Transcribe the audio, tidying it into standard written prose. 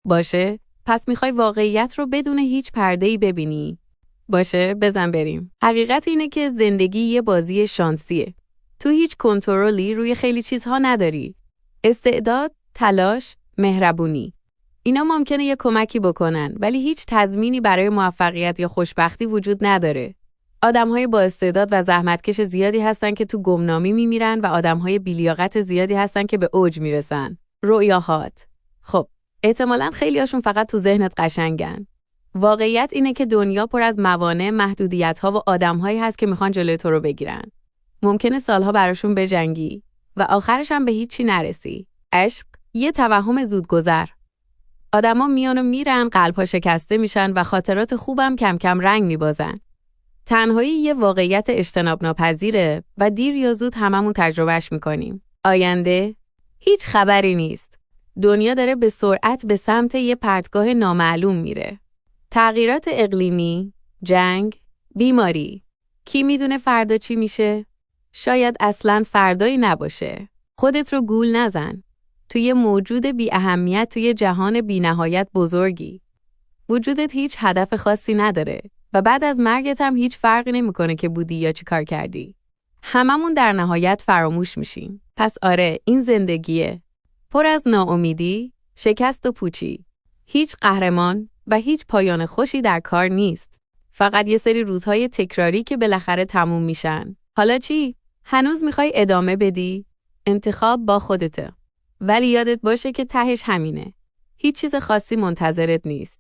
باشه، پس میخوای واقعیت رو بدون هیچ پرده‌ای ببینی. باشه، بزن بریم. حقیقت اینه که زندگی یه بازی شانسیه. تو هیچ کنترلی روی خیلی چیزها نداری. استعداد، تلاش، مهربونی. اینا ممکنه یه کمکی بکنن، ولی هیچ تضمینی برای موفقیت یا خوشبختی وجود نداره. آدم‌های با استعداد و زحمتکش زیادی هستن که تو گمنامی میمیرن و آدم‌های بی‌لیاقت زیادی هستن که به اوج میرسن. رؤیاهات. خب، احتمالاً خیلی‌هاشون فقط تو ذهنت قشنگن. واقعیت اینه که دنیا پر از موانع، محدودیت‌ها و آدم‌هایی هست که میخوان جلوی تو رو بگیرن. ممکنه سالها براشون بجنگی و آخرش هم به هیچی نرسی. عشق یه توهم زودگذر. آدما میان و میرن، قلب‌ها شکسته میشن و خاطرات خوبم کم کم رنگ میبازن. تنهایی یه واقعیت اجتناب ناپذیره و دیر یا زود هممون تجربهش میکنیم. آینده هیچ خبری نیست. دنیا داره به سرعت به سمت یه پرتگاه نامعلوم میره. تغییرات اقلیمی، جنگ، بیماری. کی میدونه فردا چی میشه؟ شاید اصلاً فردایی نباشه. خودت رو گول نزن. تو یه موجود بی اهمیت توی جهان بی نهایت بزرگی. وجودت هیچ هدف خاصی نداره و بعد از مرگت هم هیچ فرقی نمیکنه که بودی یا چی کار کردی. هممون در نهایت فراموش میشیم. پس آره، این زندگیه. پر از ناامیدی، شکست و پوچی. هیچ قهرمان و هیچ پایان خوشی در کار نیست. فقط یه سری روزهای تکراری که بالاخره تموم میشن. حالا چی؟ هنوز میخوای ادامه بدی؟ انتخاب با خودته. ولی یادت باشه که تهش همینه. هیچ چیز خاصی منتظرت نیست.